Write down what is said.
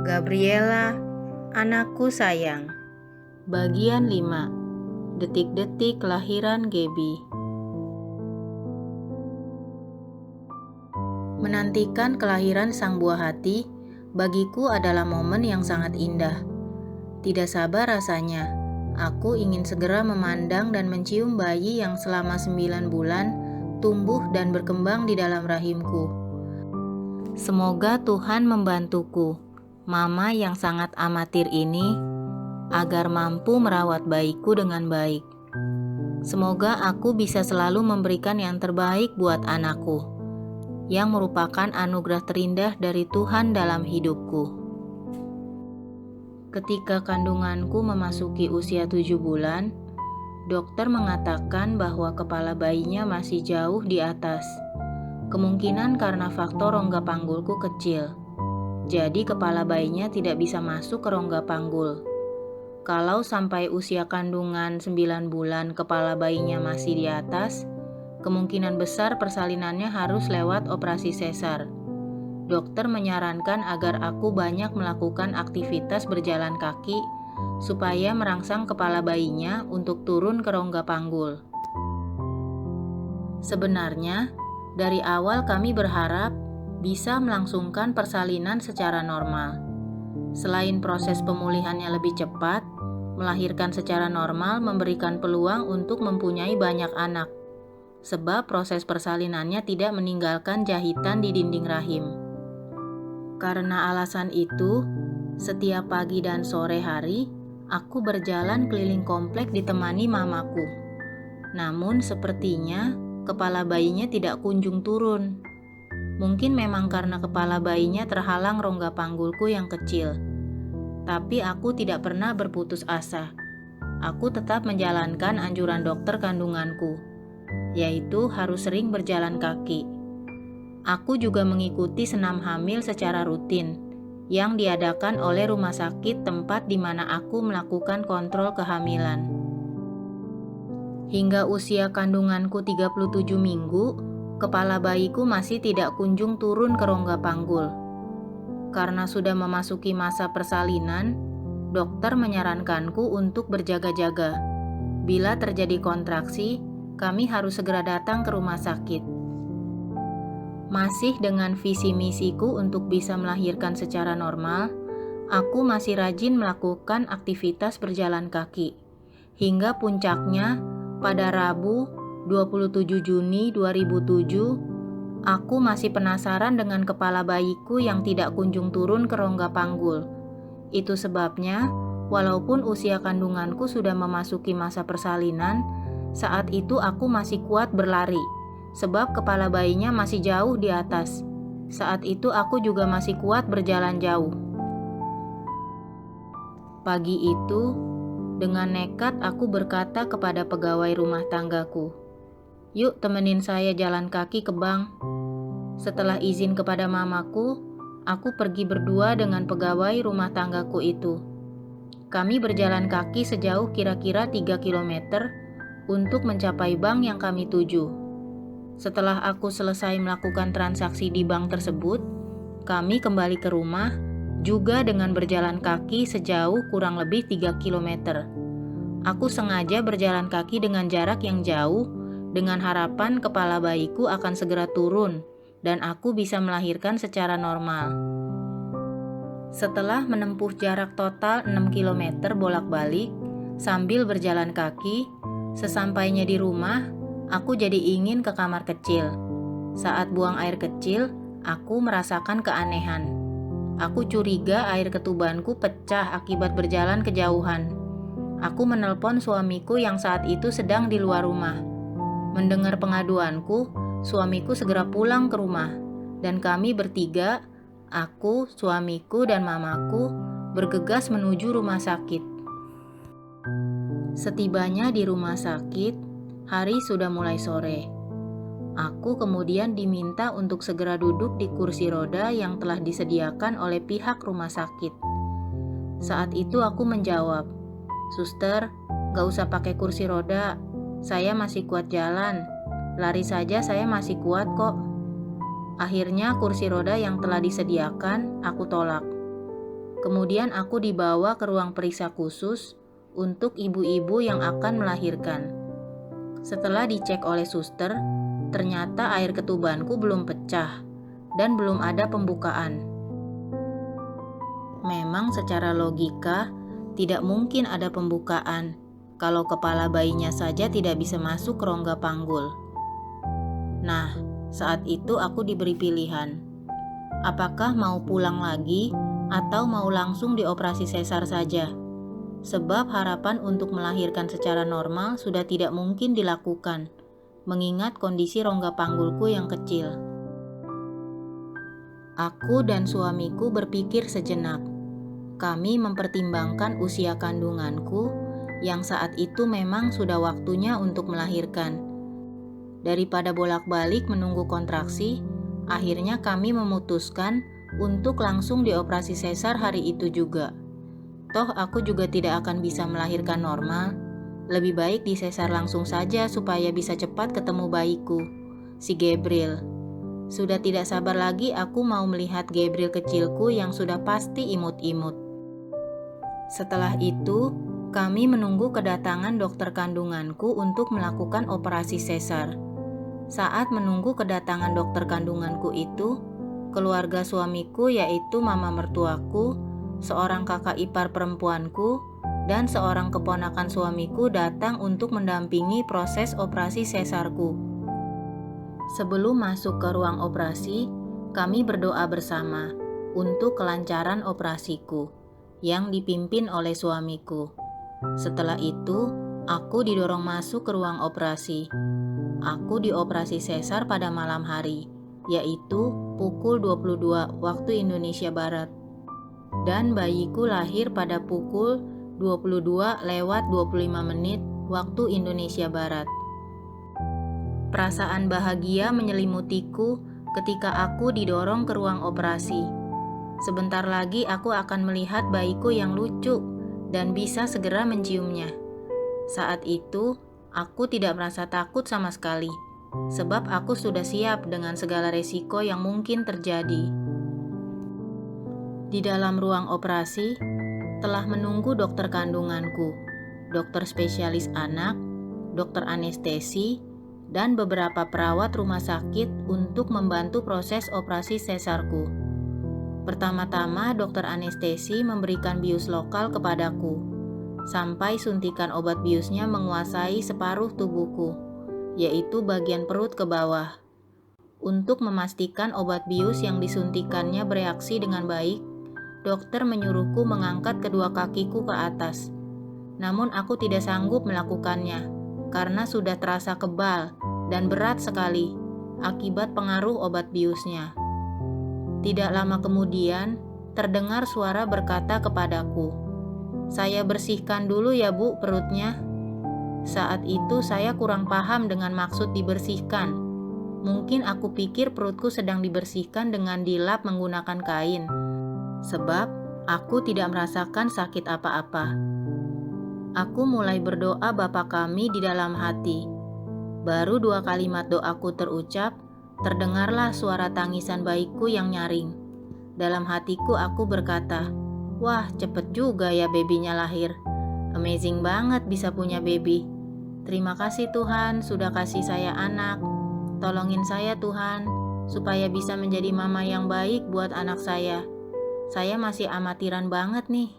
Gabriela, anakku sayang. Bagian 5. Detik-detik kelahiran Gaby. Menantikan kelahiran sang buah hati, bagiku adalah momen yang sangat indah. Tidak sabar rasanya, aku ingin segera memandang dan mencium bayi yang selama 9 bulan tumbuh dan berkembang di dalam rahimku. Semoga Tuhan membantuku, mama yang sangat amatir ini, agar mampu merawat bayiku dengan baik. Semoga aku bisa selalu memberikan yang terbaik buat anakku, yang merupakan anugerah terindah dari Tuhan dalam hidupku. Ketika kandunganku memasuki usia 7 bulan, dokter mengatakan bahwa kepala bayinya masih jauh di atas. Kemungkinan karena faktor rongga panggulku kecil. Jadi kepala bayinya tidak bisa masuk ke rongga panggul. Kalau sampai usia kandungan 9 bulan kepala bayinya masih di atas, kemungkinan besar persalinannya harus lewat operasi sesar. Dokter menyarankan agar aku banyak melakukan aktivitas berjalan kaki supaya merangsang kepala bayinya untuk turun ke rongga panggul. Sebenarnya, dari awal kami berharap bisa melangsungkan persalinan secara normal. Selain proses pemulihannya lebih cepat, melahirkan secara normal memberikan peluang untuk mempunyai banyak anak, sebab proses persalinannya tidak meninggalkan jahitan di dinding rahim. Karena alasan itu, setiap pagi dan sore hari, aku berjalan keliling komplek ditemani mamaku. Namun sepertinya kepala bayinya tidak kunjung turun. Mungkin memang karena kepala bayinya terhalang rongga panggulku yang kecil. Tapi aku tidak pernah berputus asa. Aku tetap menjalankan anjuran dokter kandunganku, yaitu harus sering berjalan kaki. Aku juga mengikuti senam hamil secara rutin yang diadakan oleh rumah sakit tempat di mana aku melakukan kontrol kehamilan. Hingga usia kandunganku 37 minggu, kepala bayiku masih tidak kunjung turun ke rongga panggul. Karena sudah memasuki masa persalinan, dokter menyarankanku untuk berjaga-jaga. Bila terjadi kontraksi, kami harus segera datang ke rumah sakit. Masih dengan visi misiku untuk bisa melahirkan secara normal, aku masih rajin melakukan aktivitas berjalan kaki. Hingga puncaknya, pada Rabu 27 Juni 2007, aku masih penasaran dengan kepala bayiku yang tidak kunjung turun ke rongga panggul. Itu sebabnya, walaupun usia kandunganku sudah memasuki masa persalinan, saat itu aku masih kuat berlari, sebab kepala bayinya masih jauh di atas. Saat itu aku juga masih kuat berjalan jauh. Pagi itu, dengan nekat aku berkata kepada pegawai rumah tanggaku, "Yuk temenin saya jalan kaki ke bank." Setelah izin kepada mamaku, aku pergi berdua dengan pegawai rumah tanggaku itu. Kami berjalan kaki sejauh kira-kira 3 km untuk mencapai bank yang kami tuju. Setelah aku selesai melakukan transaksi di bank tersebut, kami kembali ke rumah juga dengan berjalan kaki sejauh kurang lebih 3 km. Aku sengaja berjalan kaki dengan jarak yang jauh dengan harapan kepala bayiku akan segera turun dan aku bisa melahirkan secara normal. Setelah menempuh jarak total 6 km bolak-balik sambil berjalan kaki, sesampainya di rumah, aku jadi ingin ke kamar kecil. Saat buang air kecil, aku merasakan keanehan. Aku curiga air ketubanku pecah akibat berjalan kejauhan. Aku menelpon suamiku yang saat itu sedang di luar rumah. Mendengar pengaduanku, suamiku segera pulang ke rumah, dan kami bertiga, aku, suamiku, dan mamaku, bergegas menuju rumah sakit. Setibanya di rumah sakit, hari sudah mulai sore. Aku kemudian diminta untuk segera duduk di kursi roda yang telah disediakan oleh pihak rumah sakit. Saat itu aku menjawab, "Suster, gak usah pakai kursi roda, saya masih kuat jalan. Lari saja saya masih kuat kok." Akhirnya kursi roda yang telah disediakan aku tolak. Kemudian aku dibawa ke ruang periksa khusus untuk ibu-ibu yang akan melahirkan. Setelah dicek oleh suster, ternyata air ketubanku belum pecah dan belum ada pembukaan. Memang secara logika tidak mungkin ada pembukaan kalau kepala bayinya saja tidak bisa masuk ke rongga panggul. Nah, saat itu aku diberi pilihan. Apakah mau pulang lagi atau mau langsung dioperasi sesar saja? Sebab harapan untuk melahirkan secara normal sudah tidak mungkin dilakukan, mengingat kondisi rongga panggulku yang kecil. Aku dan suamiku berpikir sejenak. Kami mempertimbangkan usia kandunganku yang saat itu memang sudah waktunya untuk melahirkan. Daripada bolak-balik menunggu kontraksi, akhirnya kami memutuskan untuk langsung dioperasi sesar hari itu juga. Toh aku juga tidak akan bisa melahirkan normal. Lebih baik disesar langsung saja supaya bisa cepat ketemu bayiku, si Gabriel. Sudah tidak sabar lagi aku mau melihat Gabriel kecilku yang sudah pasti imut-imut. Setelah itu, kami menunggu kedatangan dokter kandunganku untuk melakukan operasi sesar. Saat menunggu kedatangan dokter kandunganku itu, keluarga suamiku yaitu mama mertuaku, seorang kakak ipar perempuanku, dan seorang keponakan suamiku datang untuk mendampingi proses operasi sesarku. Sebelum masuk ke ruang operasi, kami berdoa bersama untuk kelancaran operasiku yang dipimpin oleh suamiku. Setelah itu, aku didorong masuk ke ruang operasi. Aku dioperasi sesar pada malam hari, yaitu pukul 22 waktu Indonesia Barat. Dan bayiku lahir pada pukul 22:25 waktu Indonesia Barat. Perasaan bahagia menyelimutiku ketika aku didorong ke ruang operasi. Sebentar lagi aku akan melihat bayiku yang lucu dan bisa segera menciumnya. Saat itu, aku tidak merasa takut sama sekali, sebab aku sudah siap dengan segala resiko yang mungkin terjadi. Di dalam ruang operasi, telah menunggu dokter kandunganku, dokter spesialis anak, dokter anestesi, dan beberapa perawat rumah sakit untuk membantu proses operasi sesarku. Pertama-tama, dokter anestesi memberikan bius lokal kepadaku, sampai suntikan obat biusnya menguasai separuh tubuhku, yaitu bagian perut ke bawah. Untuk memastikan obat bius yang disuntikannya bereaksi dengan baik, dokter menyuruhku mengangkat kedua kakiku ke atas. Namun aku tidak sanggup melakukannya, karena sudah terasa kebal dan berat sekali akibat pengaruh obat biusnya. Tidak lama kemudian, terdengar suara berkata kepadaku, "Saya bersihkan dulu ya Bu perutnya." Saat itu saya kurang paham dengan maksud dibersihkan. Mungkin aku pikir perutku sedang dibersihkan dengan dilap menggunakan kain, sebab aku tidak merasakan sakit apa-apa. Aku mulai berdoa Bapa kami di dalam hati. Baru 2 kalimat doaku terucap, terdengarlah suara tangisan bayiku yang nyaring. Dalam hatiku aku berkata, "Wah, cepet juga ya babynya lahir. Amazing banget bisa punya baby. Terima kasih Tuhan sudah kasih saya anak. Tolongin saya Tuhan, supaya bisa menjadi mama yang baik buat anak saya. Saya masih amatiran banget nih."